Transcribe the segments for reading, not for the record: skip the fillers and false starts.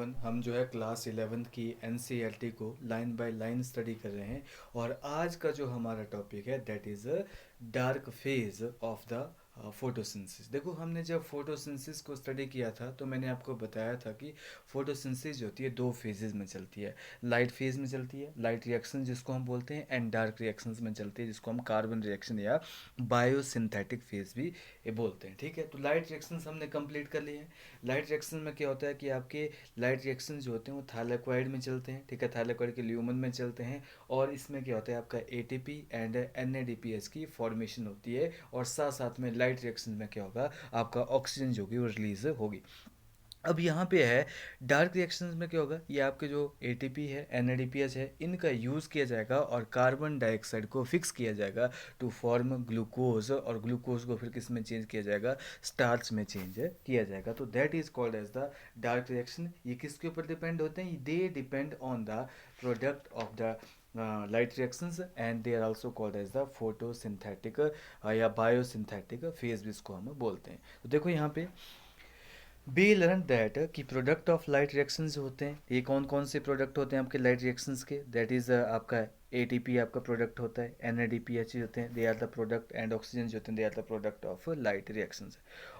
Everyone, हम जो है क्लास 11th की एनसीईआरटी को लाइन बाय लाइन स्टडी कर रहे हैं। और आज का जो हमारा टॉपिक है that is dark phase of the photosynthesis. देखो, हमने जब फोटोसिंथेसिस को स्टडी किया था तो मैंने आपको बताया था कि फोटोसिंथेसिस जो होती है दो फेजेस में चलती है। लाइट फेज में चलती है, लाइट रिएक्शन जिसको हम बोलते हैं, एंड डार्क रिएक्शंस में चलती है जिसको हम कार्बन रिएक्शन या बायोसिंथेटिक फेज भी ये बोलते हैं। ठीक है, तो लाइट रिएक्शंस हमने कंप्लीट कर लिए हैं। लाइट रिएक्शन में क्या होता है कि आपके लाइट रिएक्शन जो होते हैं वो थाइलाकोइड में चलते हैं। ठीक है, थाइलाकोइड के ल्यूमन में चलते हैं। और इसमें क्या होता है, आपका एटीपी एंड एनएडीपीएच की फॉर्मेशन होती है। और साथ साथ में लाइट रिएक्शन में क्या होगा, आपका ऑक्सीजन जो होगी वो रिलीज होगी। अब यहाँ पे है डार्क रिएक्शंस में क्या होगा, ये आपके जो एटीपी है, एनएडीपीएच है, इनका यूज़ किया जाएगा और कार्बन डाइऑक्साइड को फिक्स किया जाएगा टू फॉर्म ग्लूकोज। और ग्लूकोज को फिर किस में चेंज किया जाएगा, स्टार्च में चेंज किया जाएगा। तो that is called as the dark reaction. ये किसके ऊपर डिपेंड होते हैं, they depend on the product of the light reactions and they are also called as the photosynthetic या बायोसिंथेटिक फेज भी इसको हम बोलते हैं। तो देखो यहाँ पे बी लर्न दैट कि प्रोडक्ट ऑफ लाइट रिएक्शंस होते हैं, ये कौन कौन से प्रोडक्ट होते हैं आपके लाइट रिएक्शंस के, दैट इज आपका एटीपी आपका प्रोडक्ट होता है, एनएडीपीएच होते हैं, they are the product, and oxygen जो होते हैं they are the product of light reactions.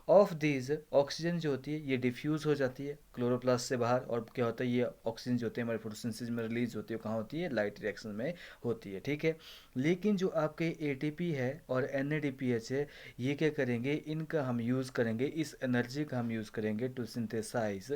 Of these oxygen जो होती है ये डिफ्यूज़ हो जाती है क्लोरोप्लास्ट से बाहर, और क्या होता है ये ऑक्सीजन जो होते हैं हमारे फोटोसिंथेसिस में रिलीज होती है, कहाँ होती है, लाइट रिएक्शन में होती है। ठीक है, लेकिन जो आपके एटीपी है और एनएडीपीएच है, ये क्या करेंगे, इनका हम यूज़ करेंगे, इस एनर्जी का हम यूज़ करेंगे टू सिंथेसाइज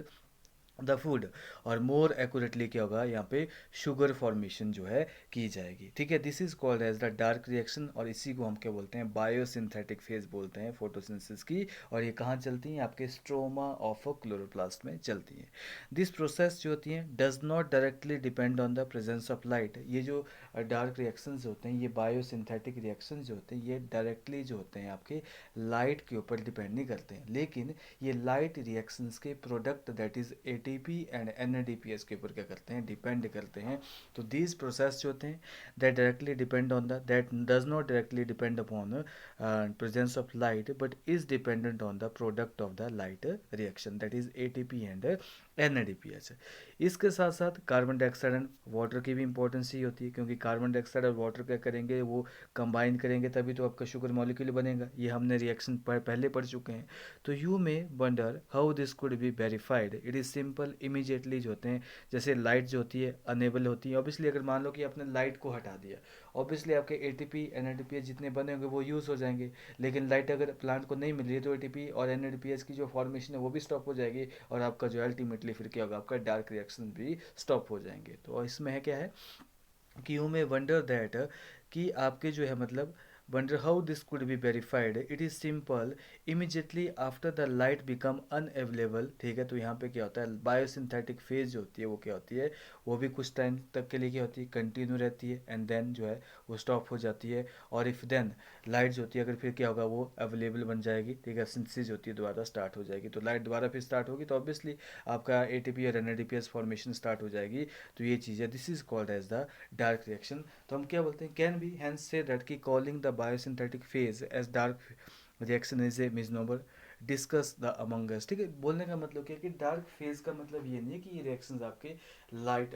द फूड। और मोर एक्यूरेटली क्या होगा, यहाँ पे शुगर फॉर्मेशन जो है की जाएगी। ठीक है, this is called as the dark reaction, और इसी को हम क्या बोलते हैं, बायोसिंथेटिक फेज बोलते हैं फोटोसिंथेसिस की। और ये कहाँ चलती हैं, आपके स्ट्रोमा ऑफ क्लोरोप्लास्ट में चलती हैं। दिस प्रोसेस जो होती हैं does not directly depend on the presence of light. ये जो डार्क रिएक्शंस होते हैं, ये बायोसिंथेटिक रिएक्शंस जो होते हैं, ये डायरेक्टली जो होते हैं आपके लाइट के ऊपर डिपेंड नहीं करते हैं, लेकिन ये लाइट रिएक्शंस के product that is ATP and NADPS के ऊपर क्या करते हैं, डिपेंड करते हैं। तो दीज प्रोसेस जो होते हैं that directly depend on the, that does not directly depend upon presence of light but is dependent on the product of the light reaction that is ATP and NADPH. इसके साथ साथ carbon dioxide and water की भी importance ही होती है, क्योंकि carbon dioxide और water क्या करेंगे, वो कंबाइन करेंगे तभी तो आपका शुगर मॉलिक्यूल बनेगा। ये हमने रिएक्शन पहले पढ़ चुके हैं। तो you may wonder how this could be verified. It is simple, immediately जो होते हैं, जैसे लाइट जो होती है अनेबल होती है। ऑब्वियसली अगर मान लो कि आपने लाइट को हटा दिया, ऑब्वियसली आपके एटीपी एनएडीपीएच जितने बने होंगे वो यूज़ हो जाएंगे। लेकिन लाइट अगर प्लांट को नहीं मिल रही है तो एटीपी और एनएडीपीएच की जो फॉर्मेशन है वो भी स्टॉप हो जाएगी, और आपका जो अल्टीमेटली फिर क्या होगा, आपका डार्क रिएक्शन भी स्टॉप हो जाएंगे। तो इसमें है क्या है कि यू मे वंडर दैट कि आपके जो है मतलब wonder how this could be verified, it is simple, immediately after the light become unavailable। ठीक है, तो यहाँ पे क्या होता है, बायोसिंथेटिक फेज जो होती है वो क्या होती है, वो भी कुछ टाइम तक के लिए क्या होती है, कंटिन्यू रहती है, एंड देन जो है वो स्टॉप हो जाती है। और इफ़ देन लाइट जो होती है अगर फिर क्या होगा, वो अवेलेबल बन जाएगी। ठीक है, सिंथेसिस होती है दोबारा स्टार्ट हो जाएगी, तो लाइट दोबारा फिर स्टार्ट होगी तो ऑब्वियसली आपका एटीपी और एनएडीपीएस फॉर्मेशन स्टार्ट हो जाएगी। तो ये चीज़ है, this is called as the dark reaction. तो हम क्या बोलते हैं, कैन बी हैंस से दैट की calling the biosynthetic phase as dark reaction is a misnomer discuss the among us. ठीक है, बोलने का मतलब क्या है कि डार्क फेज का मतलब ये नहीं है कि ये रिएक्शंस आपके लाइट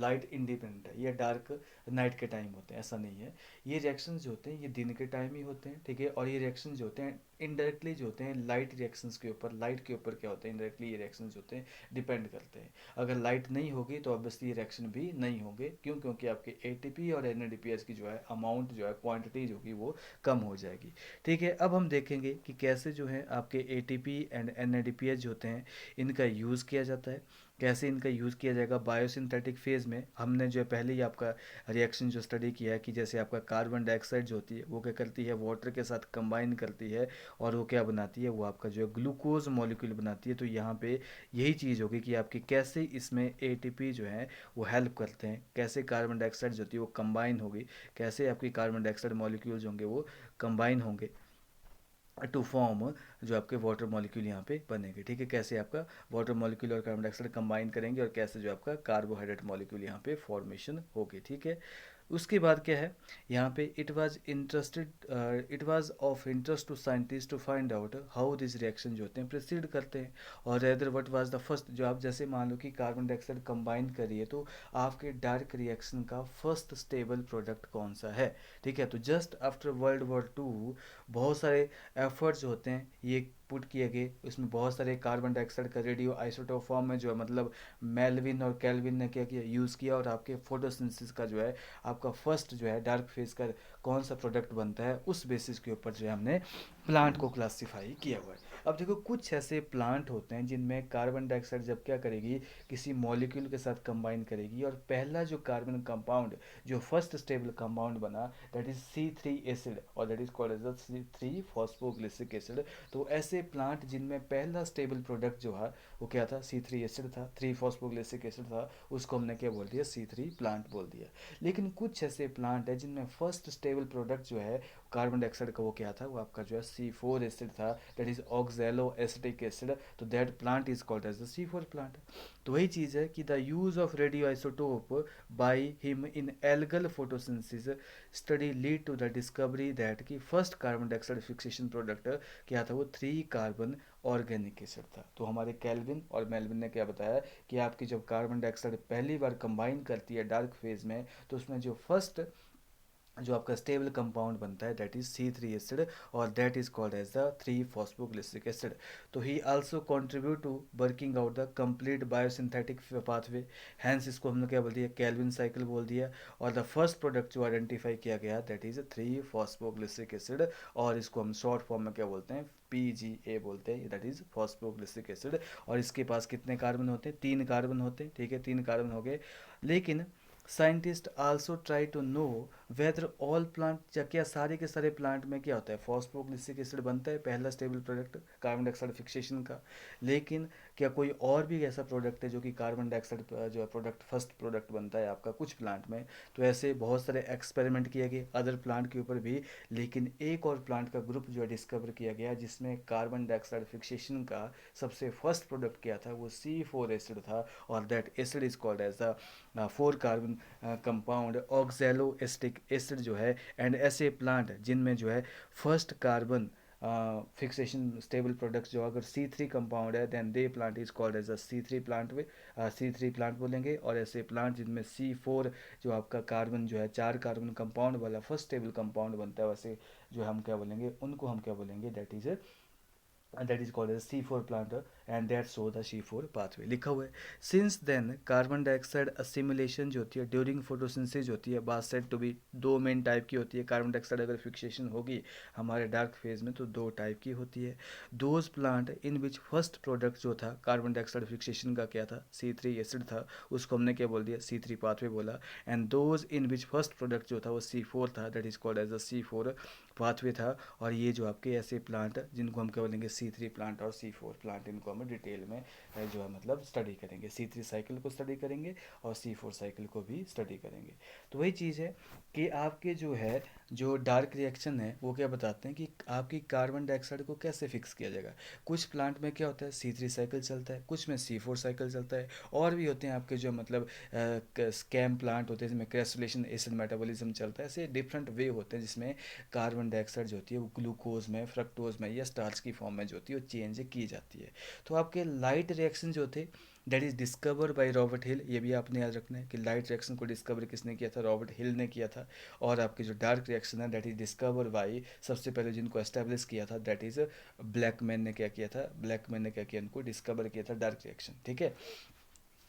लाइट इंडिपेंडेंट है या डार्क नाइट के टाइम होते हैं, ऐसा नहीं है। ये रिएक्शंस जो होते हैं ये दिन के टाइम ही होते हैं। ठीक है, और ये रिएक्शन जो होते हैं इनडायरेक्टली जो होते हैं लाइट रिएक्शंस के ऊपर, लाइट के ऊपर क्या होते हैं, इनडायरेक्टली ये रिएक्शंस जो होते हैं डिपेंड करते हैं। अगर लाइट नहीं होगी तो ऑब्वियसली रिएक्शन भी नहीं होंगे। क्यों, क्योंकि आपके एटीपी और एनएडीपीएस की जो है अमाउंट जो है, क्वांटिटी जो होगी वो कम हो जाएगी। ठीक है, अब हम देखेंगे कि कैसे जो है आपके एटीपी एंड एनएडीपीएस जो होते हैं इनका यूज़ किया जाता है, कैसे इनका यूज़ किया जाएगा बायोसिंथेटिक फेज़ में। हमने जो है पहले ही आपका रिएक्शन जो स्टडी किया है कि जैसे आपका कार्बन डाइऑक्साइड जो होती है वो क्या करती है, वाटर के साथ कंबाइन करती है, और वो क्या बनाती है, वो आपका जो है ग्लूकोज मॉलिक्यूल बनाती है। तो यहाँ पे यही चीज़ होगी कि आपकी कैसे इसमें एटीपी जो है वो हेल्प करते हैं, कैसे कार्बन डाइऑक्साइड जो होती है वो कंबाइन होगी, कैसे आपकी कार्बन डाइऑक्साइड मॉलिक्यूल्स होंगे वो कंबाइन होंगे टू फॉर्म जो आपके वाटर मॉलिक्यूल यहाँ पे बनेंगे। ठीक है, कैसे आपका वाटर मॉलिक्यूल और कार्बन डाइऑक्साइड कंबाइन करेंगे, और कैसे जो आपका कार्बोहाइड्रेट मॉलिक्यूल यहाँ पे फॉर्मेशन होगी। ठीक है, उसके बाद क्या है यहाँ पे, it was of interest to scientist to find out how this reaction जो होते हैं प्रोसीड करते हैं, और rather what was the first, जो आप जैसे मान लो कि कार्बन डाइऑक्साइड कंबाइन करिए तो आपके डार्क रिएक्शन का फर्स्ट स्टेबल प्रोडक्ट कौन सा है। ठीक है, तो जस्ट आफ्टर वर्ल्ड वॉर 2 बहुत सारे एफर्ट्स होते हैं ये पुट किए गए, उसमें बहुत सारे कार्बन डाइऑक्साइड का रेडियो आइसोटोप फॉर्म में जो है मतलब मेल्विन और कैल्विन ने क्या किया, यूज़ किया, और आपके फोटोसिंथेसिस का जो है आपका फर्स्ट जो है डार्क फेज का कौन सा प्रोडक्ट बनता है उस बेसिस के ऊपर जो है हमने प्लांट को क्लासिफाई किया हुआ है। अब देखो कुछ ऐसे प्लांट होते हैं जिनमें कार्बन डाइऑक्साइड जब क्या करेगी, किसी मॉलिक्यूल के साथ कंबाइन करेगी, और पहला जो कार्बन कंपाउंड जो फर्स्ट स्टेबल कंपाउंड बना दैट इज C3 एसिड, और that is called as the C3 phosphoglyceric acid. तो ऐसे प्लांट जिनमें पहला स्टेबल प्रोडक्ट जो है वो क्या था, C3 एसिड था, 3 फॉस्फोग्लिसिक एसिड था, उसको हमने क्या बोल दिया, C3 प्लांट बोल दिया। लेकिन कुछ ऐसे प्लांट है जिनमें फर्स्ट स्टेबल प्रोडक्ट जो है कार्बन डाइऑक्साइड का वो क्या था, वो आपका जो है C4 एसिड था, that is oxaloacetic acid, तो that plant is called as the C4 plant. तो वही चीज़ है कि the use of radioisotope by him in algal photosynthesis study lead to the discovery that कि first carbon dioxide fixation product क्या था, वो 3 कार्बन ऑर्गेनिक एसिड था। तो हमारे कैल्विन और मेल्विन ने क्या बताया कि आपकी जब कार्बन डाइऑक्साइड पहली बार कंबाइन करती है डार्क फेज में, तो उसमें जो फर्स्ट जो आपका स्टेबल कंपाउंड बनता है दैट इज C3 एसिड, और that is called as the 3 phosphoglyceric acid. तो he also contribute to working out the complete biosynthetic pathway, hence इसको हमने क्या बोल दिया, कैल्विन साइकिल बोल दिया। और द फर्स्ट प्रोडक्ट जो आइडेंटिफाई किया गया दैट इज 3 फॉस्फोग्लिसिक एसिड, और इसको हम शॉर्ट फॉर्म में क्या बोलते हैं, PGA बोलते हैं, दैट इज फॉस्फोग्लिसिक एसिड। और इसके पास कितने कार्बन होते हैं, 3 कार्बन होते हैं। ठीक है, 3 कार्बन हो गए। लेकिन scientist also try to know whether all plant, क्या सारे के सारे प्लांट में क्या होता है, फॉस्फोग्लिसिक एसिड बनता है पहला stable product carbon dioxide fixation का। लेकिन क्या कोई और भी ऐसा प्रोडक्ट है जो कि कार्बन डाइऑक्साइड जो है प्रोडक्ट फर्स्ट प्रोडक्ट बनता है आपका कुछ प्लांट में। तो ऐसे बहुत सारे एक्सपेरिमेंट किए गए अदर प्लांट के ऊपर भी, लेकिन एक और प्लांट का ग्रुप जो है डिस्कवर किया गया जिसमें कार्बन डाइऑक्साइड फिक्सेशन का सबसे फर्स्ट प्रोडक्ट क्या था, वो C4 एसिड था, और that acid is called as the 4 carbon compound oxaloacetic acid जो है। एंड ऐसे प्लांट जिनमें जो है first carbon fixation stable products जो अगर C3 कंपाउंड है then they plant is called as a C3 plant वे, C3 प्लांट बोलेंगे। और ऐसे प्लांट जिनमें C4 जो आपका कार्बन जो है 4 कार्बन कंपाउंड वाला फर्स्ट स्टेबल कंपाउंड बनता है, वैसे जो हम क्या बोलेंगे, उनको हम क्या बोलेंगे, that is called as C4 plant, and that show the C4 pathway लिखा हुआ है। Since then carbon dioxide assimilation जो होती है ड्यूरिंग फोटोसिंथेसिस होती है, बात said to be 2 main type की होती है। कार्बन डाइऑक्साइड अगर फिक्सेशन होगी हमारे डार्क फेज में तो 2 टाइप की होती है। Those plant in which first product जो था कार्बन डाइऑक्साइड फिक्सेशन का क्या था, C3 एसिड था, उसको हमने क्या बोल दिया, C3 पाथवे बोला। And those in which first product जो था वो C4 था, that is called as a C4 pathway था। और ये जो आपके ऐसे प्लांट जिनको हम क्या बोलेंगे, C3 प्लांट और C4 प्लांट, इनको हम डिटेल में जो है मतलब स्टडी करेंगे। C3 साइकिल को स्टडी करेंगे और C4 साइकिल को भी स्टडी करेंगे। तो वही चीज़ है कि आपके जो है जो डार्क रिएक्शन है वो क्या बताते हैं कि आपकी कार्बन डाइऑक्साइड को कैसे फिक्स किया जाएगा। कुछ प्लांट में क्या होता है, C3 साइकिल चलता है, कुछ में C4 साइकिल चलता है, और भी होते हैं आपके जो मतलब स्कैम प्लांट होते हैं जिसमें क्रेस्टोलेशन एसिड मेटाबॉलिज्म चलता है। ऐसे डिफरेंट वे होते हैं जिसमें कार्बन डाइऑक्साइड जो होती है वो ग्लूकोज में, फ्रक्टोज में या स्टार्च की फॉर्म में जो होती है वो चेंज की जाती है। तो आपके लाइट रिएक्शन जो थे that is discover by Robert हिल, ये भी आपने याद रखना है कि लाइट रिएक्शन को डिस्कवर किसने किया था, रॉबर्ट हिल ने किया था। और आपके जो डार्क रिएक्शन है दैट इज डिस्कवर बाय, सबसे पहले जिनको एस्टेब्लिश किया था दैट इज ब्लैकमैन ने क्या किया था, ब्लैकमैन ने क्या किया, इनको डिस्कवर किया था डार्क रिएक्शन। ठीक है,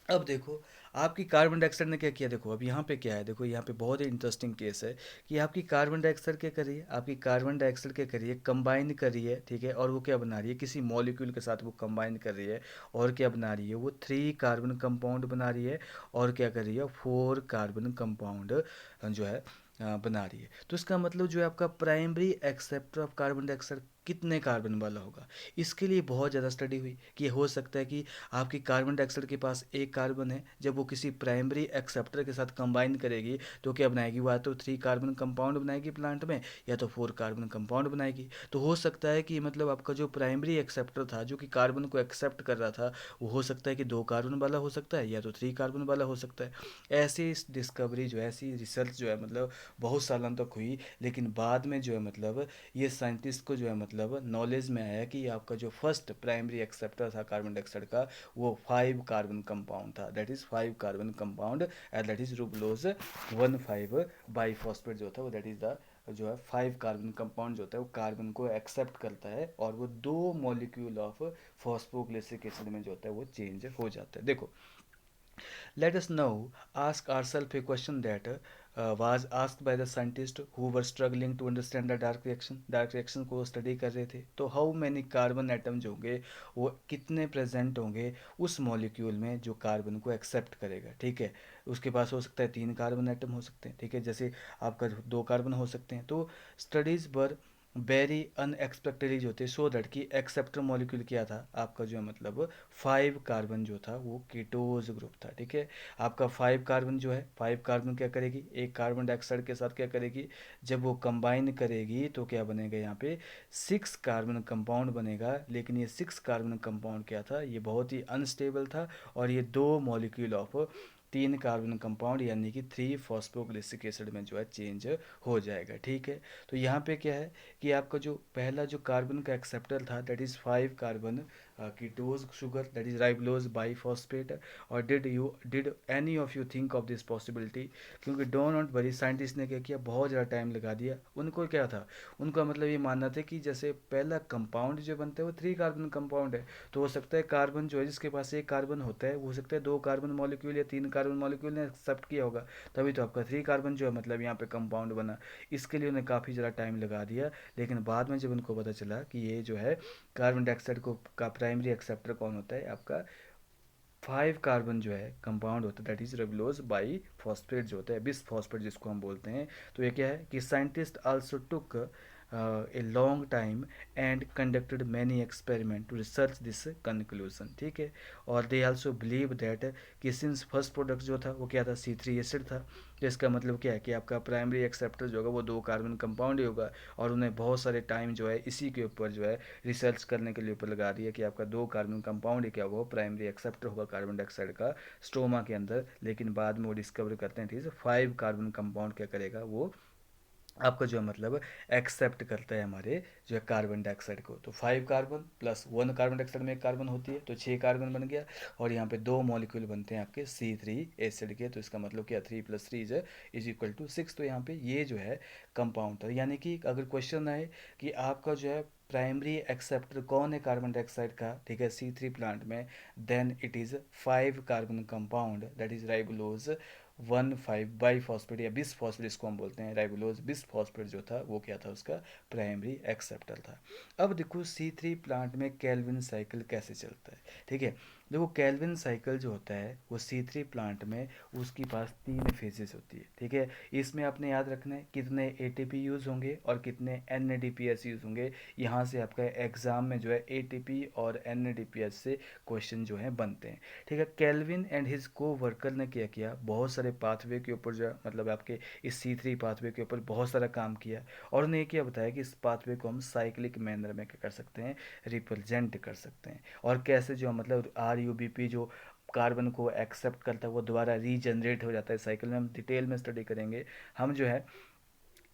अब देखो आपकी कार्बन डाइऑक्साइड ने क्या किया, देखो अब यहाँ पे क्या है, देखो यहाँ पे बहुत ही इंटरेस्टिंग केस है कि आपकी कार्बन डाइऑक्साइड क्या कर रही है, आपकी कार्बन डाइऑक्साइड क्या कर रही है, कंबाइन कर रही है। ठीक है, और वो क्या बना रही है, किसी मॉलिक्यूल के साथ वो कंबाइन कर रही है, और क्या बना रही है, वो 3 कार्बन कंपाउंड बना रही है, और क्या कर रही है, 4 कार्बन कंपाउंड जो है बना रही है। तो इसका मतलब जो है आपका primary acceptor of carbon dioxide कितने कार्बन वाला होगा। इसके लिए बहुत ज़्यादा स्टडी हुई कि हो सकता है कि आपकी कार्बन डाइऑक्साइड के पास एक कार्बन है, जब वो किसी प्राइमरी एक्सेप्टर के साथ कंबाइन करेगी तो क्या बनाएगी, वह तो 3 कार्बन कंपाउंड बनाएगी प्लांट में, या तो 4 कार्बन कंपाउंड बनाएगी। तो हो सकता है कि मतलब आपका जो प्राइमरी एक्सेप्टर था जो कि कार्बन को एक्सेप्ट कर रहा था, वो हो सकता है कि 2 कार्बन वाला हो सकता है या तो 3 कार्बन वाला हो सकता है। ऐसी डिस्कवरी जो है, ऐसी रिसर्च जो है मतलब बहुत सालों तक हुई, लेकिन बाद में जो है मतलब ये साइंटिस्ट को जो है मतलब नॉलेज में आया कि आपका जो फर्स्ट प्राइमरी एक्सेप्टर था कार्बन डाइऑक्साइड का, वो 5 कार्बन कंपाउंड था, that is 5 carbon compound, and that is ribulose 1,5 biphosphate जो था वो, दैट इज द जो है 5 कार्बन कंपाउंड जो होता है वो कार्बन को एक्सेप्ट करता है और वो 2 मॉलिक्यूल ऑफ फॉस्फोग्लिसरिक एसिड में जो होता है वो चेंज हो जाता है। देखो, let us now ask ourselves a question that was asked by the scientists who were struggling to understand the dark reaction. Dark reaction को स्टडी कर रहे थे, तो हाउ मैनी कार्बन एटम जो होंगे वो कितने प्रेजेंट होंगे उस मॉलिक्यूल में जो कार्बन को एक्सेप्ट करेगा। ठीक है, उसके पास हो सकता है 3 कार्बन एटम हो सकते हैं, ठीक है, जैसे आपका 2 कार्बन हो सकते हैं। तो स्टडीज़ पर वेरी अनएक्सपेक्टेडली जो थे, सो दैट कि एक्सेप्टर मॉलिक्यूल क्या था आपका जो है मतलब 5 कार्बन जो था वो कीटोज ग्रुप था। ठीक है, आपका 5 कार्बन जो है, 5 कार्बन क्या करेगी, एक कार्बन डाइऑक्साइड के साथ क्या करेगी, जब वो कंबाइन करेगी तो क्या बनेगा, यहाँ पे 6 कार्बन कंपाउंड बनेगा। लेकिन ये 6 कार्बन कंपाउंड क्या था, ये बहुत ही अनस्टेबल था और ये 2 मॉलिक्यूल ऑफ 3 कार्बन कंपाउंड यानी कि 3 फॉस्फोग्लिसरिक एसिड में जो है चेंज हो जाएगा। ठीक है, तो यहाँ पे क्या है कि आपका जो पहला जो कार्बन का एक्सेप्टर था, that is 5 carbon ketose sugar, that is ribulose biphosphate. और did any of you think of this possibility, क्योंकि डोंट नॉट वरी, साइंटिस्ट ने क्या किया, बहुत ज़्यादा टाइम लगा दिया। उनको क्या था, उनका मतलब ये मानना था कि जैसे पहला कंपाउंड जो बनता है वो 3 कार्बन कंपाउंड है, तो हो सकता है कार्बन जो है जिसके पास एक कार्बन होता है वो हो सकता है 2 कार्बन मॉलिक्यूल या 3 कार्बन मॉलिक्यूल ने एक्सेप्ट किया होगा, तभी तो आपका 3 कार्बन जो है मतलब यहाँ पे कंपाउंड बना। इसके लिए उन्हें काफ़ी ज़्यादा टाइम लगा दिया। लेकिन बाद में जब उनको पता चला कि ये जो है कार्बन डाइऑक्साइड को का प्राइमरी एक्सेप्टर कौन होता है, आपका 5 कार्बन जो है कंपाउंड होता है, दैट इज रेबुलोज बाई फॉस्फेट जो होता है, बिस फॉस्फेट जिसको हम बोलते हैं। तो ये क्या है कि scientist also took a long time and conducted many experiment to research this conclusion. ठीक है, और दे आल्सो बिलीव दैट कि सिंस फर्स्ट प्रोडक्ट जो था वो क्या था, C3 एसिड था, तो इसका मतलब क्या है कि आपका प्राइमरी एक्सेप्टर जो होगा वो 2 कार्बन कंपाउंड ही होगा। और उन्हें बहुत सारे टाइम जो है इसी के ऊपर जो है रिसर्च करने के लिए ऊपर लगा दिया कि आपका 2 कार्बन कंपाउंड ही क्या होगा, प्राइमरी एक्सेप्टर होगा कार्बन डाइऑक्साइड का स्टोमा के अंदर। लेकिन बाद में वो डिस्कवर करते हैं ठीक है 5 कार्बन कंपाउंड क्या करेगा, वो आपका जो है मतलब एक्सेप्ट करता है हमारे जो है कार्बन डाइऑक्साइड को। तो 5 कार्बन प्लस 1 कार्बन डाइऑक्साइड में एक कार्बन होती है तो 6 कार्बन बन गया, और यहाँ पे 2 मॉलिक्यूल बनते हैं आपके C3 एसिड के। तो इसका मतलब क्या, 3 + 3 इज इक्वल टू 6। तो यहाँ पे ये जो है कंपाउंड था। यानी कि अगर क्वेश्चन आए कि आपका जो है प्राइमरी एक्सेप्टर कौन है कार्बन डाइऑक्साइड का, ठीक है, C3 प्लांट में, then it is 5 carbon compound, that is ribulose 1,5 biphosphate या बिस फॉस्फेट इसको हम बोलते हैं, राइबोलोज बिस फॉस्फेट जो था वो क्या था, उसका प्राइमरी एक्सेप्टर था। अब देखो C3 प्लांट में केल्विन साइकिल कैसे चलता है। ठीक है, देखो केल्विन साइकिल जो होता है वो C3 प्लांट में उसके पास 3 फेजेस होती है। ठीक है, इसमें आपने याद रखना है कितने ATP यूज़ होंगे और कितने NADPH यूज़ होंगे। यहाँ से आपका एग्जाम में जो है ATP और NADPH से क्वेश्चन जो है बनते हैं। ठीक है, केल्विन एंड हिज को वर्कर ने क्या किया, बहुत सारे पाथवे के ऊपर जो है मतलब आपके इस C3 पाथवे के ऊपर बहुत सारा काम किया, और उन्हें क्या बताया कि इस पाथवे को हम साइक्लिक मैनर में क्या कर सकते हैं, रिप्रेजेंट कर सकते हैं। और कैसे जो मतलब RUBP जो कार्बन को एक्सेप्ट करता है वो दोबारा रीजनरेट हो जाता है साइकिल में, हम डिटेल में स्टडी करेंगे। हम जो है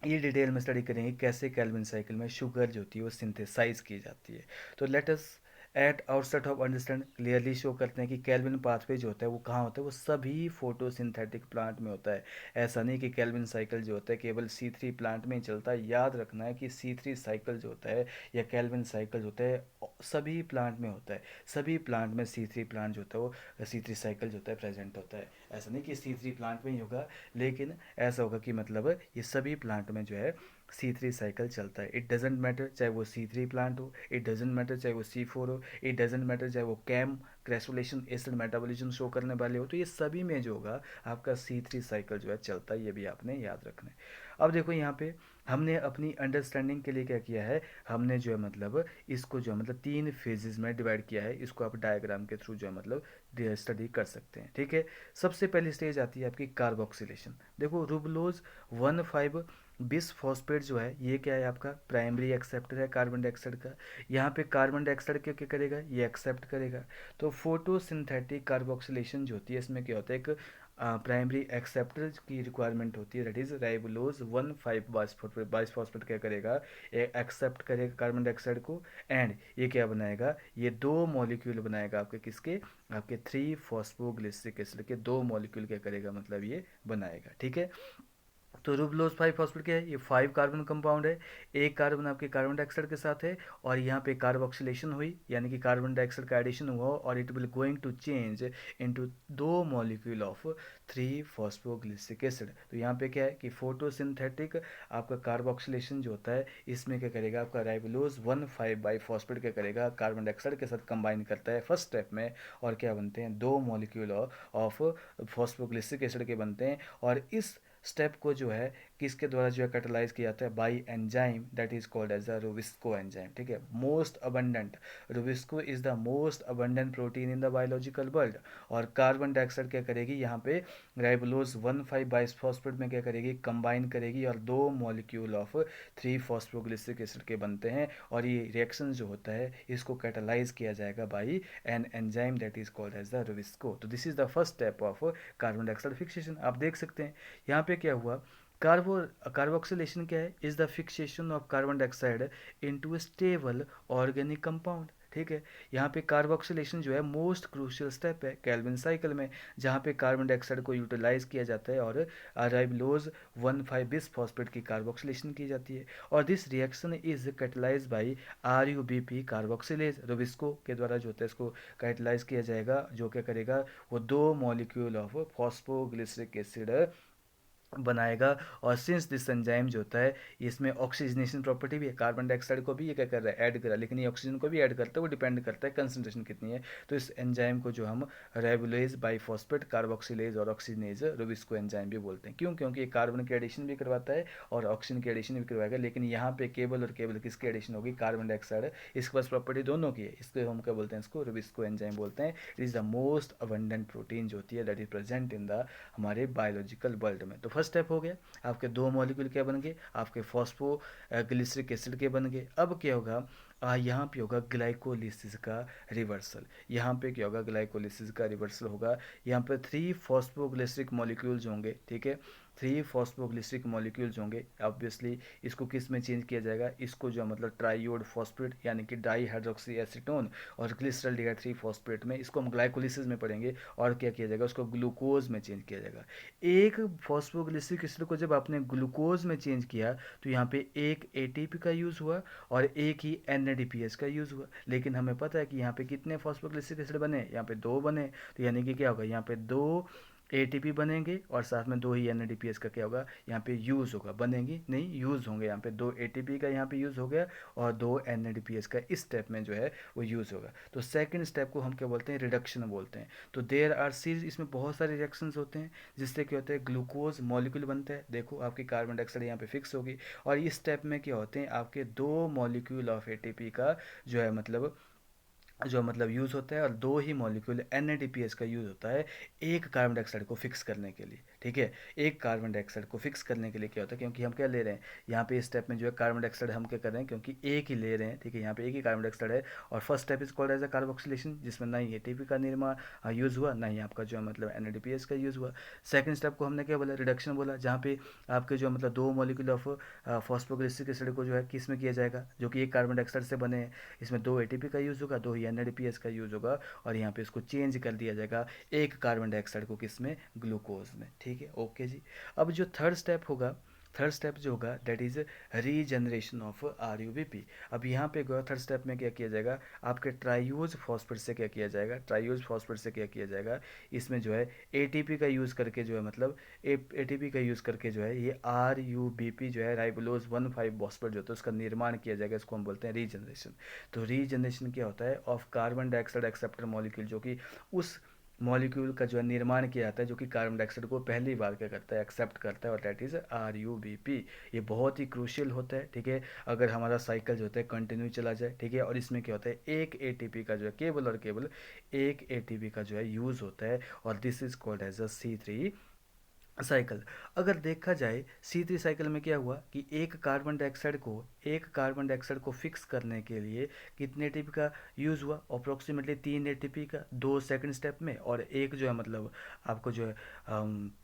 ये डिटेल में स्टडी करेंगे कैसे केल्विन साइकिल में शुगर जो होती है वो सिंथेसाइज की जाती है। तो let us at outset of understand clearly show करते हैं कि केल्विन पाथवे जो होता है वो कहाँ होता है, वो सभी फोटोसिंथेटिक प्लांट में होता है। ऐसा नहीं कि केल्विन साइकिल जो होता है केवल C3 प्लांट में ही चलता है। याद रखना है कि C3 साइकिल जो होता है या केल्विन साइकिल जो होता है सभी प्लांट में होता है। सभी प्लांट में C3 प्लांट जो होता है वो C3 साइकिल जो होता है प्रेजेंट होता है। ऐसा नहीं कि C3 प्लांट में ही होगा, लेकिन ऐसा होगा कि मतलब ये सभी प्लांट में जो है C3 साइकिल चलता है। इट डजेंट मैटर चाहे वो C3 प्लांट हो, इट डजेंट मैटर चाहे वो C4 हो, इट डजेंट मैटर चाहे वो कैम क्रेसुलेशन एसिड मेटाबॉलिज्म शो करने वाले हो, तो ये सभी में जो होगा आपका C3 साइकिल जो है चलता है। ये भी आपने याद रखना है। अब देखो यहाँ पे हमने अपनी अंडरस्टैंडिंग के लिए क्या किया है, हमने जो है मतलब इसको जो है मतलब 3 फेजेस में डिवाइड किया है। इसको आप डायग्राम के थ्रू जो है मतलब स्टडी कर सकते हैं, ठीक है। सबसे पहली स्टेज आती है आपकी कार्बोक्सिलेशन। देखो रुबलोज 1,5 बिस फॉस्फेट जो है ये क्या है, आपका प्राइमरी एक्सेप्टर है कार्बन डाइऑक्साइड का। यहाँ पे कार्बन डाइऑक्साइड क्या क्या करेगा, ये एक्सेप्ट करेगा। तो फोटोसिंथेटिक कार्बोक्सिलेशन जो होती है इसमें क्या होता है, एक प्राइमरी एक्सेप्टर की रिक्वायरमेंट होती है, दैट इज राइबोलोज 1,5 बाइसफॉस्फेट। बाइसफॉस्फेट क्या करेगा, एक्सेप्ट करेगा कार्बन डाइऑक्साइड को, एंड ये क्या बनाएगा, ये दो मॉलिक्यूल बनाएगा आपके किसके, आपके 3 फॉस्फोग्लिसरिक एसिड के दो मॉलिक्यूल क्या करेगा, मतलब ये बनाएगा, ठीक है। तो रुबलोज 5 फॉस्फेट क्या है, ये 5 कार्बन कंपाउंड है। एक कार्बन आपके कार्बन डाइऑक्साइड के साथ है, और यहाँ पे कार्बोक्सिलेशन हुई, यानी कि कार्बन डाइऑक्साइड का एडिशन हुआ, और it will going to change into दो मॉलिक्यूल ऑफ 3 फॉस्फोग्लिसरिक एसिड। तो यहाँ पे क्या है कि फोटोसिंथेटिक आपका कार्बोक्सिलेशन जो होता है इसमें क्या करेगा, आपका राइबोलोज 1,5 बाई फॉस्फेट क्या करेगा, कार्बन डाइऑक्साइड के साथ कंबाइन करता है फर्स्ट स्टेप में, और क्या बनते हैं, दो मॉलिक्यूल ऑफ फॉस्फोग्लिसरिक एसिड के बनते हैं। और इस स्टेप को जो है किसके द्वारा जो है कैटलाइज किया जाता है, by enzyme that is called as a rubisco enzyme, ठीक है। Most abundant, rubisco is the most abundant protein in the biological world. और कार्बन डाइऑक्साइड क्या करेगी, यहाँ पे राइबोलोज 1,5 बाइसफॉस्फेट में क्या करेगी, कंबाइन करेगी, और दो मॉलिक्यूल ऑफ 3 फॉस्फोग्लिसरिक एसिड के बनते हैं। और ये रिएक्शन जो होता है इसको कैटलाइज किया जाएगा by an enzyme that is called as the rubisco. तो this is the first step of carbon dioxide fixation. आप देख सकते हैं यहाँ पे क्या हुआ, कार्बो कार्बोक्सिलेशन क्या है, is the fixation of carbon dioxide into A stable organic compound, ठीक है। यहाँ पे कार्बोक्सिलेशन जो है मोस्ट क्रूशियल स्टेप है कैल्विन साइकिल में, जहाँ पे कार्बन डाइऑक्साइड को यूटिलाइज किया जाता है और राइबोलोज 1,5 बिस फॉस्फेट की कार्बोक्सिलेशन की जाती है। और this reaction is catalyse by RUBP carboxylase, Rubisco के द्वारा जो होता है इसको कैटलाइज किया जाएगा, जो क्या करेगा, वो दो मॉलिक्यूल ऑफ फॉस्फोग्लिसरिक एसिड बनाएगा। और सिंस दिस एंजाइम जो होता है इसमें ऑक्सीजनेशन प्रॉपर्टी भी है, कार्बन डाइऑक्साइड को भी ये क्या कर रहा है, ऐड कर रहा है, लेकिन ये ऑक्सीजन को भी ऐड करता है, वो डिपेंड करता है कंसंट्रेशन कितनी है। तो इस एंजाइम को जो हम राइबोलेज बाइफॉस्फेट कार्बोक्सिलेज और ऑक्सीजनेज रुबिस्को एंजाइम भी बोलते हैं। क्यों, क्योंकि ये कार्बन की एडिशन भी करवाता है और ऑक्सीजन की एडिशन भी करवाएगा, लेकिन यहाँ पे केवल और केवल किसकी एडिशन होगी, कार्बन डाइऑक्साइड। इसके पास प्रॉपर्टी दोनों की है, इसको हम क्या बोलते हैं, इसको रुबिस्को एंजाइम बोलते हैं। It is the most abundant protein जो होती है that is present in the हमारे बायोलॉजिकल वर्ल्ड में। तो फर्स्ट स्टेप हो गया, आपके दो मॉलिक्यूल क्या बन गए, आपके फॉस्फो ग्लिसरिक एसिड के बन गए। अब क्या होगा, यहाँ पे होगा ग्लाइकोलिसिस का रिवर्सल। यहाँ पे क्या होगा, ग्लाइकोलिसिस का रिवर्सल होगा। यहाँ पे 3 फॉस्फोग्लिसरिक मॉलिक्यूल्स होंगे, ठीक है। 3 फॉस्फोग्लिसरिक मॉलिक्यूल्स होंगे, ऑब्वियसली इसको किस में चेंज किया जाएगा, इसको जो मतलब ट्राइयोड फॉस्फेट यानी कि डाई हाइड्रोक्सी एसीटोन और ग्लिसरल 3 फॉस्फेट में, इसको हम ग्लाइकोलिसिस में पढ़ेंगे। और क्या किया जाएगा, उसको ग्लूकोज में चेंज किया जाएगा। एक फॉस्फोग्लिसरिक एसिड को जब आपने ग्लूकोज में चेंज किया तो यहाँ पे एक ATP का यूज़ हुआ और एक ही NADPH का यूज़ हुआ। लेकिन हमें पता है कि यहाँ पे कितने फॉस्फोग्लिसरिक एसिड बने, यहाँ पे दो बने। तो यानी कि क्या होगा, यहाँ पे दो ATP बनेंगे और साथ में दो ही NADPH का क्या होगा, यहाँ पे यूज़ होगा, बनेंगे नहीं यूज़ होंगे। यहाँ पे दो ATP का यहाँ पे यूज़ हो गया और दो NADPH का इस स्टेप में जो है वो यूज़ होगा। तो सेकंड स्टेप को हम क्या बोलते हैं, रिडक्शन बोलते हैं। तो देर आर सीरीज, इसमें बहुत सारे रिएक्शंस होते हैं जिससे क्या होता है, ग्लूकोज मॉलिक्यूल बनता है। देखो आपकी कार्बन डाइऑक्साइड यहाँ पे फिक्स होगी, और इस स्टेप में क्या होते हैं, आपके दो मॉलिक्यूल ऑफ ATP का जो मतलब यूज़ होता है, और दो ही मॉलिक्यूल NADPH का यूज़ होता है एक कार्बन डाइऑक्साइड को फिक्स करने के लिए, ठीक है। एक कार्बन डाइऑक्साइड को फिक्स करने के लिए क्या होता है, क्योंकि हम क्या ले रहे हैं यहाँ पे इस स्टेप में जो है कार्बन डाइऑक्साइड हम क्या कर रहे हैं, क्योंकि एक ही ले रहे हैं, ठीक है। यहाँ पे एक ही कार्बन डाइऑक्साइड है, और first step is called as a carboxylation, जिसमें ना ही ATP का निर्माण यूज़ हुआ, ना ही आपका जो है मतलब NADPH का यूज़ हुआ। सेकंड स्टेप को हमने क्या बोला, रिडक्शन बोला, जहाँ पे आपके जो मतलब दो मॉलिक्यूल ऑफ फॉस्फोग्लिसरिक एसिड को जो है किस में किया जाएगा, जो कि एक कार्बन डाइऑक्साइड से बने हैं। इसमें दो ATP का यूज़ होगा, दो ही NADPH का यूज़ होगा, और यहाँ पे इसको चेंज कर दिया जाएगा एक कार्बन डाइऑक्साइड को किस में, ग्लूकोज में, ठीक है। ओके जी। अब जो थर्ड स्टेप होगा, थर्ड स्टेप जो होगा that is regeneration of RUBP। अब यहाँ पे थर्ड स्टेप में क्या किया जाएगा, आपके ट्राइयूज फॉस्फेट से क्या किया जाएगा, ट्राइयूज फॉस्फेट से क्या किया जाएगा, इसमें जो है ATP का यूज़ करके जो है मतलब ATP का यूज़ करके जो है ये RUBP जो है राइबोलोज 1,5 फॉस्फेट जो होता है उसका निर्माण किया जाएगा। इसको हम बोलते हैं रीजनरेशन। तो रीजनरेशन क्या होता है, of carbon dioxide acceptor molecule, जो कि उस मॉलिक्यूल का जो है निर्माण किया जाता है, जो कि कार्बन डाइऑक्साइड को पहली बार क्या करता है, एक्सेप्ट करता है, और दैट इज़ RUBP। ये बहुत ही क्रूशियल होता है, ठीक है। अगर हमारा साइकिल जो होता है कंटिन्यू चला जाए, ठीक है, और इसमें क्या होता है, एक ATP का जो है केवल और केवल एक ATP का जो है यूज़ होता है, और this is called as a C3 cycle. अगर देखा जाए C3 साइकिल में क्या हुआ कि एक कार्बन डाइऑक्साइड को फिक्स करने के लिए कितने एटीपी का यूज़ हुआ, अप्रोक्सीमेटली 3 ATP का, 2 सेकंड स्टेप में, और एक जो है मतलब आपको जो है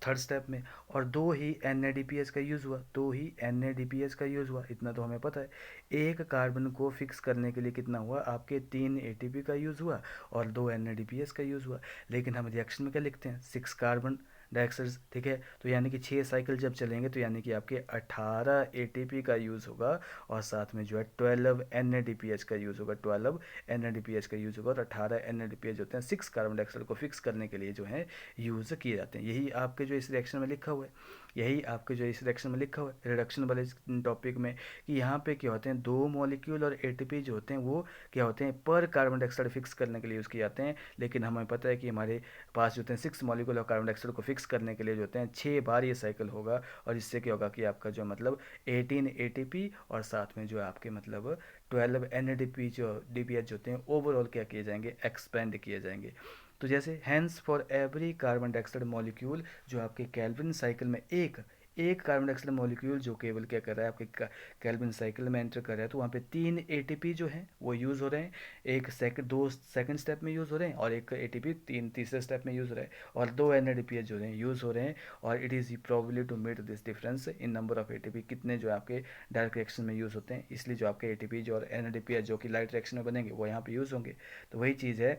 थर्ड स्टेप में, और 2 ही NADPH का यूज़ हुआ, 2 ही NADPH का यूज़ हुआ, इतना तो हमें पता है। एक कार्बन को फिक्स करने के लिए कितना हुआ, आपके 3 ATP का यूज़ हुआ और 2 NADPH का यूज़ हुआ। लेकिन हम रिएक्शन में क्या लिखते हैं, 6 कार्बन डाइऑक्साइड, ठीक है। तो यानी कि 6 साइकिल जब चलेंगे तो यानी कि आपके 18 ATP का यूज़ होगा, और साथ में जो है 12 NADPH का यूज़ होगा, 12 NADPH का यूज़ होगा, और 18 NADPH होते हैं 6 कार्बन डाइऑक्साइड को फिक्स करने के लिए जो है यूज़ किए जाते हैं। यही आपके जो इस रिएक्शन में लिखा हुआ है, यही आपके जो इस रिएक्शन में लिखा हुआ है रिडक्शन वाले टॉपिक में, कि यहाँ पे क्या होते हैं, 2 मॉलिक्यूल और ATP जो होते हैं वो क्या होते हैं, पर कार्बन डाइऑक्साइड फिक्स करने के लिए यूज़ किए जाते हैं। लेकिन हमें पता है कि हमारे पास जो होते हैं 6 मॉलिक्यूल ऑफ कार्बन डाइऑक्साइड को फिक्स करने के लिए जो होते हैं 6 बार ये साइकिल होगा, और इससे क्या होगा कि आपका जो मतलब 18 ATP और साथ में जो है आपके मतलब 12 NADP जो DPH होते हैं ओवरऑल क्या किए जाएंगे, एक्सपेंड किए जाएंगे। तो जैसे hence for every carbon dioxide molecule, जो आपके कैल्विन साइकिल में एक एक कार्बन डाइऑक्साइड मॉलिक्यूल जो केवल क्या कर रहा है, आपके कैल्विन साइकिल में एंटर कर रहा है, तो वहाँ पे 3 ATP जो है वो यूज़ हो रहे हैं, एक सेकंड 2 सेकंड स्टेप में यूज़ हो रहे हैं, और एक ATP तीसरे स्टेप में यूज़ हो रहा है, और 2 NADPH जो हैं यूज़ हो रहे हैं। और it is probably to meet this difference in number of ATP, कितने जो आपके डायरेक्ट रिएक्शन में यूज़ होते हैं, इसलिए जो आपके ATP जो और NADPH जो कि लाइट रिएक्शन में बनेंगे वो यहाँ पे यूज़ होंगे। तो वही चीज़ है,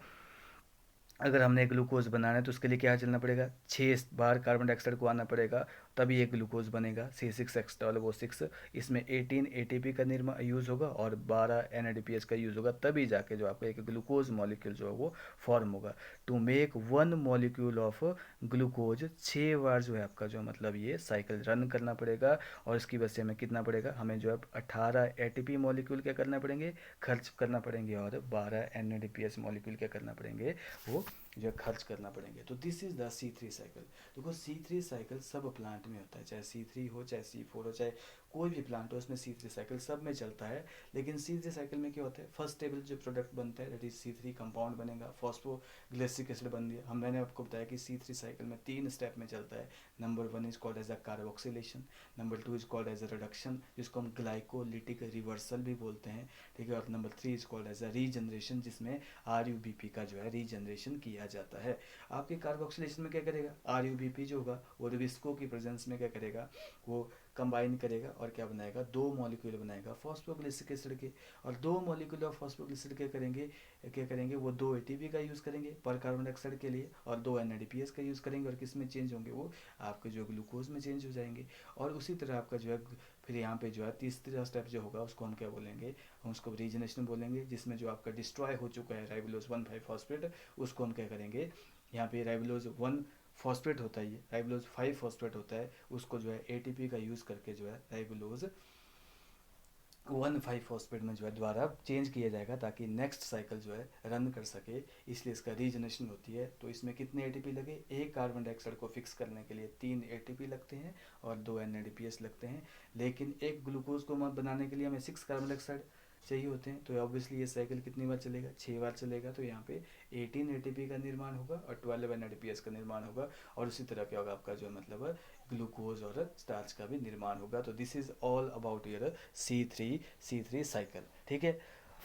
अगर हमने ग्लूकोज बनाना है तो उसके लिए क्या चलना पड़ेगा, 6 बार कार्बन डाइऑक्साइड को आना पड़ेगा, तभी एक ग्लूकोज बनेगा, C6H12O6। इसमें 18 ATP का निर्माण यूज़ होगा और 12 NADPH का यूज़ होगा, तभी जाके जो आपका एक ग्लूकोज मॉलिक्यूल जो है वो फॉर्म होगा। To make 1 molecule of glucose 6 बार जो है आपका जो मतलब ये साइकिल रन करना पड़ेगा, और इसकी वजह से हमें कितना पड़ेगा, हमें जो है 18 ATP मॉलिक्यूल क्या करना पड़ेंगे, खर्च करना पड़ेंगे, और 12 NADPH मॉलिक्यूल क्या करना पड़ेंगे, वो जो है खर्च करना पड़ेंगे। तो this is the C3 cycle. देखो C3 साइकिल सब प्लांट में होता है, चाहे C3 हो, चाहे C4 हो, चाहे कोई भी प्लांट हो, उसमें C3 साइकिल सब में चलता है। लेकिन C3 साइकिल में क्या होता है, फर्स्ट टेबल जो प्रोडक्ट बनता है दैट इज C3 कंपाउंड बनेगा, फॉस्फोग्लिसरिक एसिड बन गया। मैंने आपको बताया कि C3 साइकिल में 3 स्टेप में चलता है। Number 1 is called as a carboxylation, number 2 is called as a reduction, जिसको हम ग्लाइकोलिटिक रिवर्सल भी बोलते हैं, ठीक है, और number 3 is called as a regeneration, जिसमें RUBP का जो है रीजनरेशन किया जाता है। आपके कार्बोक्सिलेशन में क्या करेगा, RUBP जो होगा वो रिस्को की प्रेजेंस में क्या करेगा, वो कंबाइन करेगा और क्या बनाएगा, 2 मॉलिक्यूल बनाएगा फॉस्फोग्लिसरिक एसिड के। और 2 मॉलिक्यूल ऑफ फॉस्फोग्लिसरिक क्या करेंगे वो 2 ATP का यूज़ करेंगे पर कार्बन डाइऑक्साइड के लिए, और 2 NADPH का यूज़ करेंगे, और किस में चेंज होंगे, वो आपके जो ग्लूकोज में चेंज हो जाएंगे। और उसी तरह आपका जो है फिर यहाँ पे जो है तीसरा स्टेप जो होगा उसको हम क्या बोलेंगे, हम उसको रीजनेशन बोलेंगे, जिसमें जो आपका डिस्ट्रॉय हो चुका है राइबोलोज 1,5-फॉस्फेट, उसको हम क्या करेंगे, यहाँ पे राइबोलोज 1 फॉस्फेट होता है, ये राइबोलोज 5 फॉस्फेट होता है, उसको जो है ATP का यूज़ करके जो है राइबोलोज 1,5 फॉस्फेट में जो है द्वारा चेंज किया जाएगा, ताकि नेक्स्ट साइकिल जो है रन कर सके, इसलिए इसका रीजनरेशन होती है। तो इसमें कितने ATP लगे, एक कार्बन डाइऑक्साइड को फिक्स करने के लिए 3 ATP लगते हैं और 2 NADPH लगते हैं। लेकिन एक ग्लूकोज को बनाने के लिए हमें 6 कार्बन डाइऑक्साइड चाहिए होते हैं, तो ऑब्वियसली ये साइकिल कितनी बार चलेगा, 6 बार चलेगा। तो यहाँ पे 18 ATP का निर्माण होगा और 12 NADPH का निर्माण होगा, और उसी तरह क्या होगा आपका जो मतलब ग्लूकोज और स्टार्च का भी निर्माण होगा। तो this is all about your C3 cycle, ठीक है।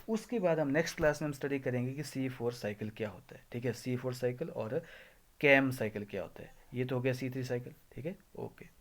उसके बाद हम नेक्स्ट क्लास में हम स्टडी करेंगे कि C4 साइकिल क्या होता है, ठीक है, C4 साइकिल और कैम साइकिल क्या होता है। ये तो हो गया C3 साइकिल, ठीक है, ओके।